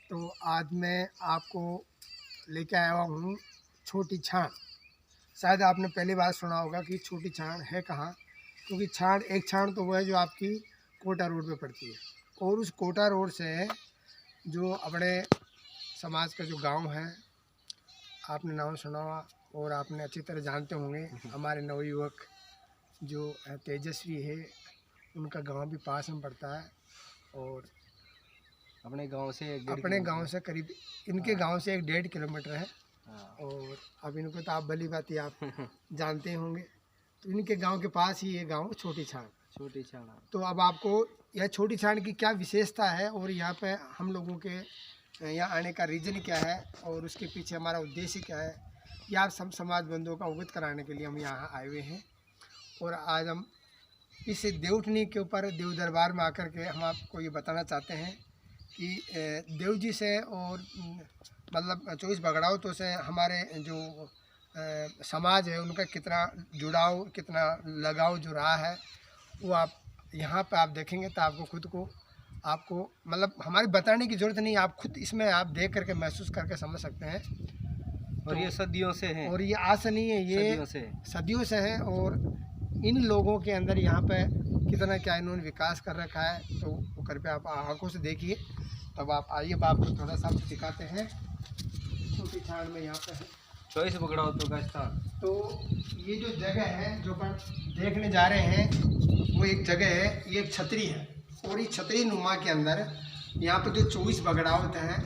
तो आज मैं आपको लेके आया हूँ छोटी छान। शायद आपने पहली बार सुना होगा कि छोटी छान है कहाँ, क्योंकि छान एक छान तो वो है जो आपकी कोटा रोड पे पड़ती है, और उस कोटा रोड से जो अपने समाज का जो गांव है, आपने नाम सुना होगा और आपने अच्छी तरह जानते होंगे। हमारे नवयुवक जो तेजस्वी है, उनका गांव भी पास में पड़ता है, और अपने गांव से करीब इनके गांव से 1-1.5 किलोमीटर है। हाँ। और अब इनको तो आप भली बात ही आप जानते होंगे। तो इनके गांव के पास ही ये गांव छोटी छान। तो अब आपको यह छोटी छान की क्या विशेषता है और यहाँ पे हम लोगों के यहाँ आने का रीज़न क्या है और उसके पीछे हमारा उद्देश्य क्या है, ये आप सब समाज बंधुओं का अवगत कराने के लिए हम यहाँ आए हुए हैं। और आज हम इस देवउठनी के ऊपर देव दरबार में आकर के हम आपको ये बताना चाहते हैं कि देव जी से और मतलब 24 बगड़ावतों से हमारे जो समाज है उनका कितना जुड़ाव, कितना लगाव जो रहा है, वो आप यहाँ पे आप देखेंगे तो आपको खुद को आपको मतलब हमारी बताने की ज़रूरत नहीं, आप खुद इसमें आप देख करके महसूस करके समझ सकते हैं। और तो ये सदियों से है, और ये आज से नहीं है, ये सदियों से है। और इन लोगों के अंदर यहाँ पे कितना क्या इन्होंने विकास कर रखा है, तो वो कृपया आप आंखों से देखिए। तब आप आइए, आपको थोड़ा सा दिखाते हैं। छोटी छान में यहाँ पे है 24 बगड़ावतों का स्थान। तो ये जो जगह है जो पर देखने जा रहे हैं, वो एक जगह है, ये एक छतरी है, और इस छतरी नुमा के अंदर यहाँ पे जो 24 बगड़ावत हैं,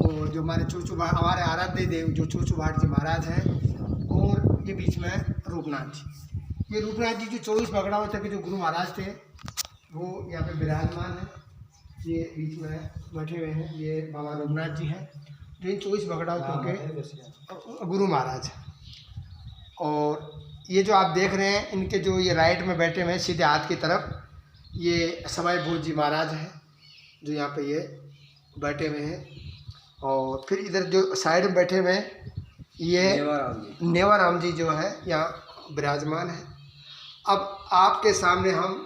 और जो हमारे हमारे आराध्य देव जो चूचू भाट जी महाराज हैं, और ये बीच में रूपनाथ जी। ये रूपनाथ जी जो 24 बगड़ावत के जो गुरु महाराज थे, वो यहाँ पे विराजमान है। ये बीच में बैठे हुए हैं, ये बाबा रूपनाथ जी हैं जो इन 24 बगड़ावतों के गुरु महाराज हैं। और ये जो आप देख रहे हैं, इनके जो ये राइट में बैठे हुए हैं सीधे हाथ की तरफ, ये समय भोज जी महाराज हैं जो यहाँ पे ये बैठे हुए हैं। और फिर इधर जो साइड में बैठे हुए हैं, ये नेवाराम जी जो है यहाँ विराजमान है। अब आपके सामने हम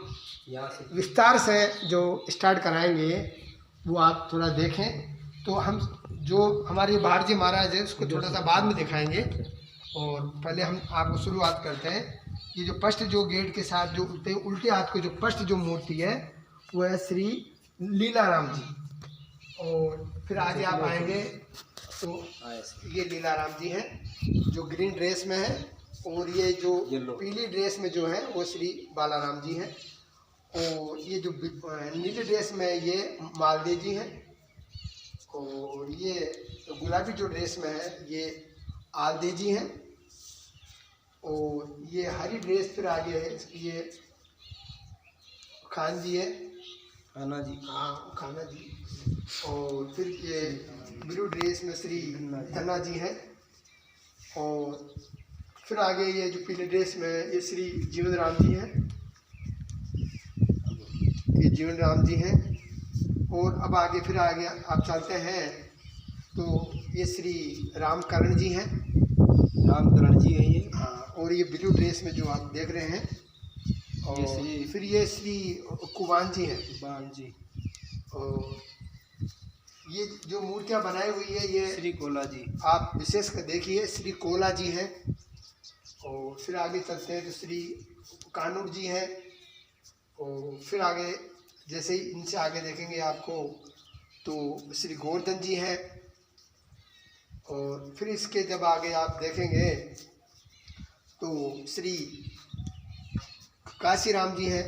विस्तार से जो स्टार्ट कराएंगे वो आप थोड़ा देखें। तो हम जो हमारे भाट जी महाराज है उसको थोड़ा सा बाद में दिखाएंगे, और पहले हम आपको शुरुआत करते हैं। ये जो फर्स्ट जो गेट के साथ जो उल्टे हाथ को जो फर्स्ट जो मूर्ति है वो है श्री लीलाराम जी। और फिर आगे आप आएंगे तो ये लीलाराम जी हैं जो ग्रीन ड्रेस में है, और ये जो पीली ड्रेस में जो है वो श्री बालाराम जी हैं, और ये जो नीले ड्रेस में ये मालदेव जी हैं, और ये गुलाबी जो ड्रेस में है ये आलदे जी हैं, और ये हरी ड्रेस फिर आगे है ये खान जी है, खाना जी। और फिर ये ब्लू ड्रेस में श्री धन्ना जी हैं, और फिर आगे ये जो पीले ड्रेस में ये श्री जीवन राम जी हैं, ये जीवन राम जी हैं। और अब आगे फिर आगे आप चलते हैं तो ये श्री रामकरण जी हैं, रामकरण जी है ये, हाँ। और ये ब्लू ड्रेस में जो आप देख रहे हैं, और फिर ये श्री कुबान जी हैं, कुबान जी। और ये जो मूर्तियाँ बनाई हुई है ये श्री कोला जी, आप विशेष कर देखिए, श्री कोला जी हैं। और फिर आगे चलते हैं तो श्री कानूर जी हैं, और फिर आगे जैसे ही इनसे आगे देखेंगे आपको तो श्री गोवर्धन जी हैं। और फिर इसके जब आगे आप देखेंगे तो श्री काशीराम जी हैं,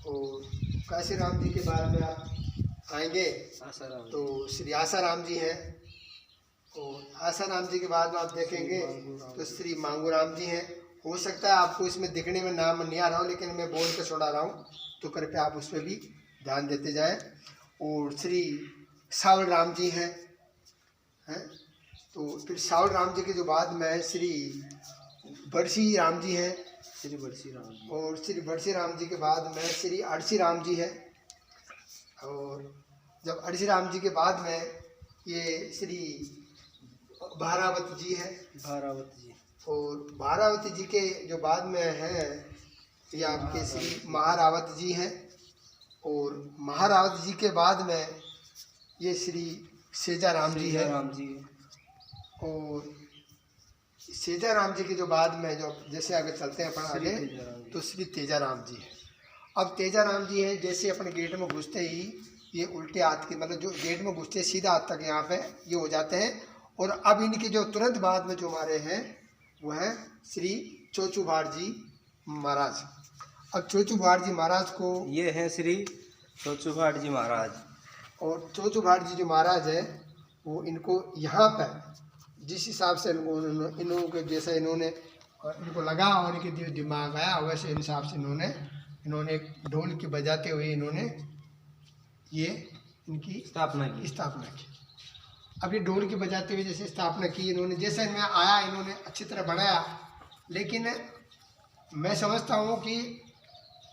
और काशीराम जी के बाद में आप आएंगे तो श्री आसाराम जी हैं, और आसाराम जी के बाद में आप देखेंगे तो श्री मांगूराम जी हैं। हो सकता है आपको इसमें दिखने में नाम नहीं आ रहा हो, लेकिन मैं बोल के छोड़ा रहा हूँ, तो कृपया आप उस पर भी ध्यान देते जाएं। और श्री सावल राम जी हैं, तो फिर सावल राम जी के जो बाद में श्री बड़सी राम जी हैं, श्री बड़सी राम जी। और श्री बड़सी राम जी के बाद में श्री अड़सी राम जी हैं, और जब अड़सी राम जी के बाद में ये श्री भारावती जी हैं, भारावती जी। और भारावती जी के जो बाद में हैं ये आपके श्री महारावत जी हैं, और महारावत जी के बाद में ये श्री सेजाराम जी है। राम जी और सेजाराम जी के जो बाद में जो जैसे आगे चलते हैं अपन श्री आगे, तेजाराम जी। तो श्री तेजाराम जी है। अब तेजाराम जी है, जैसे अपने गेट में घुसते ही ये उल्टे हाथ की, मतलब जो गेट में घुसते हैं सीधा हाथ तक यहाँ पे ये हो जाते हैं। और अब इनके जो तुरंत बाद में जो हमारे हैं वो है श्री चोचुभाड़ जी महाराज। अब चोचुभाड़ जी महाराज को, ये है श्री चोचुभाड़ जी महाराज। और चोचुभाड़ जी जो महाराज है वो इनको यहाँ पर जिस हिसाब से इन्हों के जैसे इन्होंने इनको लगा और इनके दिमाग आया वैसे हिसाब से इन्होंने ढोल की बजाते हुए इन्होंने ये इनकी स्थापना की। अब ये ढोल की बजाते हुए जैसे स्थापना की इन्होंने, जैसे इनमें आया इन्होंने अच्छी तरह बनाया। लेकिन मैं समझता हूँ कि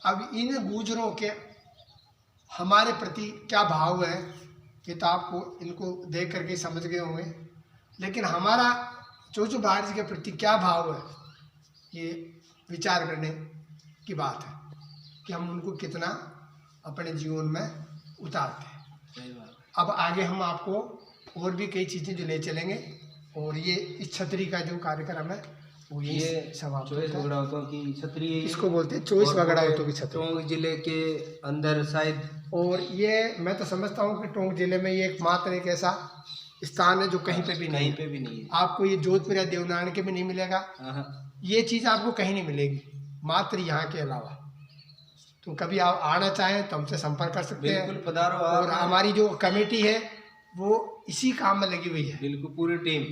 अब इन गुजरों के हमारे प्रति क्या भाव है ये तो आपको इनको देख करके समझ गए होंगे। लेकिन हमारा चोचुभाड़ जी के प्रति क्या भाव है ये विचार करने की बात है कि हम उनको कितना अपने जीवन में उतारते हैं। सही बात। अब आगे हम आपको और भी कई चीज़ें जो ले चलेंगे। और ये इस छतरी का जो कार्यक्रम है वो ये समाप्त चौबीस होता है। बगड़ावतों की छतरी है। इसको बोलते हैं 24 बगड़ावतों की छतरी। टोंक जिले के अंदर शायद। और ये मैं तो समझता हूँ कि टोंक जिले में ये एकमात्र एक ऐसा स्थान है जो कहीं पे भी नहीं कहीं है। पे भी नहीं है। आपको ये जोधपुर या देवनारायण के भी नहीं मिलेगा, हाँ। ये चीज़ आपको कहीं नहीं मिलेगी मात्र यहाँ के अलावा। तो कभी आप आना चाहें तो हमसे संपर्क कर सकते हैं। बिल्कुल पधारो आप। और हमारी जो कमेटी है वो इसी काम में लगी हुई है। बिल्कुल पूरी टीम।